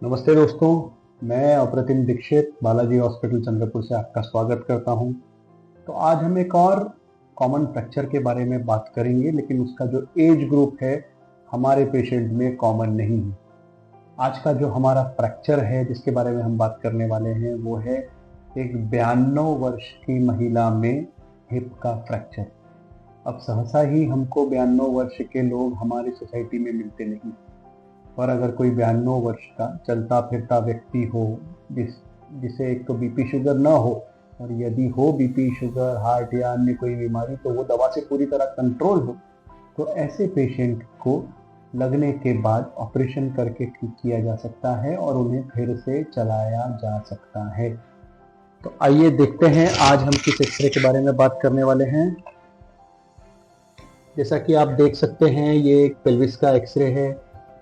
नमस्ते दोस्तों, मैं अप्रतिम दीक्षित बालाजी हॉस्पिटल चंद्रपुर से आपका स्वागत करता हूं। तो आज हम एक और कॉमन फ्रैक्चर के बारे में बात करेंगे, लेकिन उसका जो एज ग्रुप है हमारे पेशेंट में कॉमन नहीं है। आज का जो हमारा फ्रैक्चर है जिसके बारे में हम बात करने वाले हैं वो है एक 92 वर्ष की महिला में हिप का फ्रैक्चर। अब सहसा ही हमको 92 वर्ष के लोग हमारी सोसाइटी में मिलते नहीं, और अगर कोई 92 वर्ष का चलता फिरता व्यक्ति हो जिसे एक तो बीपी शुगर ना हो, और यदि हो बीपी शुगर हार्ट या अन्य कोई बीमारी तो वो दवा से पूरी तरह कंट्रोल हो, तो ऐसे पेशेंट को लगने के बाद ऑपरेशन करके ठीक किया जा सकता है और उन्हें फिर से चलाया जा सकता है। तो आइए देखते हैं आज हम किस एक्सरे के बारे में बात करने वाले हैं। जैसा कि आप देख सकते हैं, ये एक पेल्विस का एक्सरे है,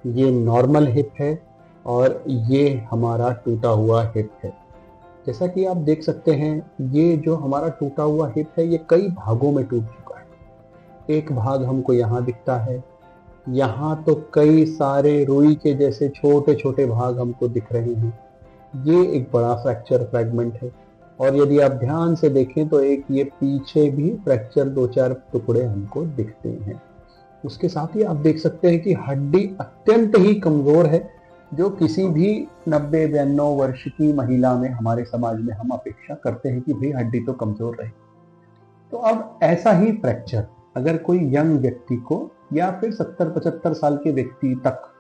ये नॉर्मल हिप है और ये हमारा टूटा हुआ हिप है। जैसा कि आप देख सकते हैं, ये जो हमारा टूटा हुआ हिप है ये कई भागों में टूट चुका है। एक भाग हमको यहाँ दिखता है, यहाँ तो कई सारे रुई के जैसे छोटे छोटे भाग हमको दिख रहे हैं। ये एक बड़ा फ्रैक्चर फ्रैगमेंट है, और यदि आप ध्यान से देखें तो एक ये पीछे भी फ्रैक्चर 2-4 टुकड़े हमको दिखते हैं। उसके साथ ही आप देख सकते हैं कि हड्डी अत्यंत ही कमजोर है, जो किसी भी 90-92 वर्ष की महिला में हमारे समाज में हम अपेक्षा करते हैं कि भाई हड्डी तो कमजोर रहे। तो अब ऐसा ही फ्रैक्चर अगर कोई यंग व्यक्ति को या फिर 70-75 साल के व्यक्ति तक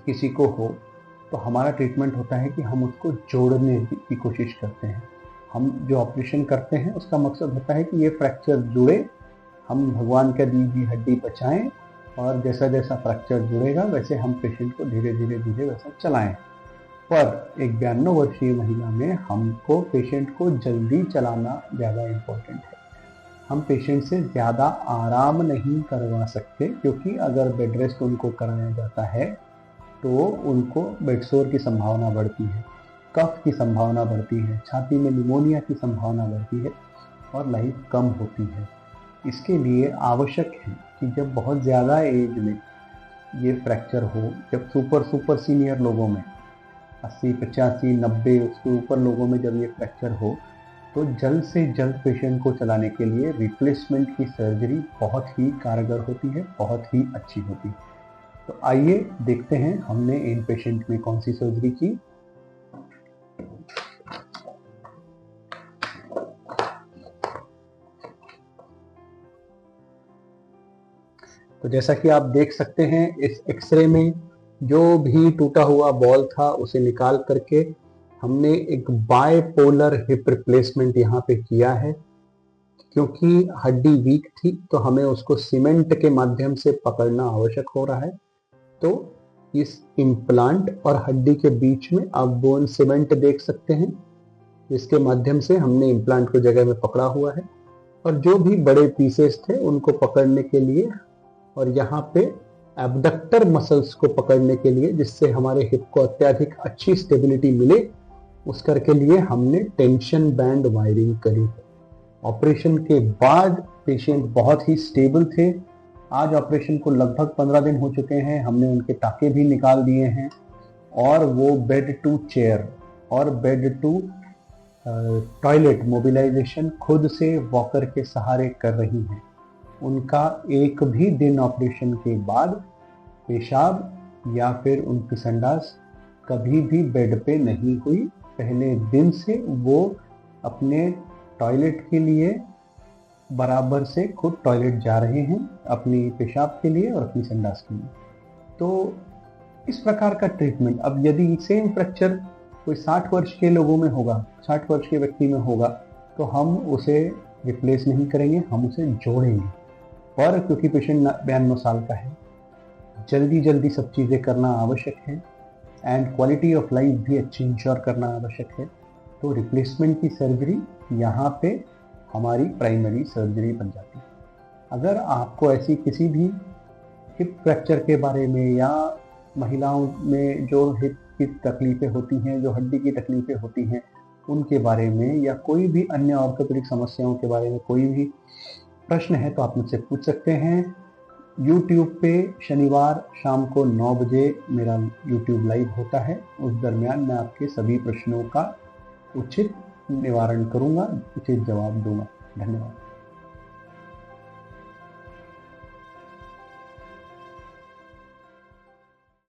किसी को हो, तो हमारा ट्रीटमेंट होता है कि हम उसको जोड़ने की कोशिश करते हैं। हम जो ऑपरेशन करते हैं उसका मकसद होता है कि ये फ्रैक्चर जुड़े, हम भगवान का दी हुई हड्डी बचाएं, और जैसा जैसा फ्रैक्चर जुड़ेगा वैसे हम पेशेंट को धीरे धीरे वैसा चलाएं। पर एक 92 वर्षीय महिला में हमको पेशेंट को जल्दी चलाना ज़्यादा इम्पोर्टेंट है। हम पेशेंट से ज़्यादा आराम नहीं करवा सकते, क्योंकि अगर बेड रेस्ट उनको कराया जाता है तो उनको बेडसोर की संभावना बढ़ती है, कफ की संभावना बढ़ती है, छाती में निमोनिया की संभावना बढ़ती है और लाइफ कम होती है। इसके लिए आवश्यक है कि जब बहुत ज़्यादा एज में ये फ्रैक्चर हो, जब सुपर सीनियर लोगों में 80, 85, 90 उसके ऊपर लोगों में जब ये फ्रैक्चर हो, तो जल्द से जल्द पेशेंट को चलाने के लिए रिप्लेसमेंट की सर्जरी बहुत ही कारगर होती है, बहुत ही अच्छी होती है। तो आइए देखते हैं हमने इन पेशेंट में कौन सी सर्जरी की। तो जैसा कि आप देख सकते हैं, इस एक्सरे में जो भी टूटा हुआ बॉल था उसे निकाल करके हमने एक बायपोलर हिप रिप्लेसमेंट यहाँ पे किया है। क्योंकि हड्डी वीक थी तो हमें उसको सीमेंट के माध्यम से पकड़ना आवश्यक हो रहा है। तो इस इम्प्लांट और हड्डी के बीच में आप बोन सीमेंट देख सकते हैं, इसके माध्यम से हमने इम्प्लांट को जगह में पकड़ा हुआ है, और जो भी बड़े पीसेस थे उनको पकड़ने के लिए और यहाँ पे एब्डक्टर मसल्स को पकड़ने के लिए, जिससे हमारे हिप को अत्यधिक अच्छी स्टेबिलिटी मिले, उस करके लिए हमने टेंशन बैंड वायरिंग करी। ऑपरेशन के बाद पेशेंट बहुत ही स्टेबल थे। आज ऑपरेशन को लगभग 15 दिन हो चुके हैं, हमने उनके टाके भी निकाल दिए हैं, और वो बेड टू चेयर और बेड टू टॉयलेट मोबिलाइजेशन खुद से वॉकर के सहारे कर रही हैं। उनका एक भी दिन ऑपरेशन के बाद पेशाब या फिर उनकी संडास कभी भी बेड पे नहीं हुई। पहले दिन से वो अपने टॉयलेट के लिए बराबर से खुद टॉयलेट जा रहे हैं, अपनी पेशाब के लिए और अपनी संडास के लिए। तो इस प्रकार का ट्रीटमेंट, अब यदि सेम फ्रैक्चर कोई 60 वर्ष के लोगों में होगा, 60 वर्ष के व्यक्ति में होगा, तो हम उसे रिप्लेस नहीं करेंगे, हम उसे जोड़ेंगे। पर क्योंकि पेशेंट 92 साल का है, जल्दी सब चीज़ें करना आवश्यक है, एंड क्वालिटी ऑफ लाइफ भी अच्छी इंश्योर करना आवश्यक है, तो रिप्लेसमेंट की सर्जरी यहाँ पे हमारी प्राइमरी सर्जरी बन जाती है। अगर आपको ऐसी किसी भी हिप फ्रैक्चर के बारे में, या महिलाओं में जो हिप की तकलीफ़ें होती हैं, जो हड्डी की तकलीफ़ें होती हैं, उनके बारे में, या कोई भी अन्य ऑर्थोपेडिक समस्याओं के बारे में कोई भी प्रश्न है, तो आप मुझसे पूछ सकते हैं। YouTube पे शनिवार शाम को 9 बजे मेरा YouTube लाइव होता है। उस दरमियान मैं आपके सभी प्रश्नों का उचित निवारण करूंगा, उचित जवाब दूंगा। धन्यवाद।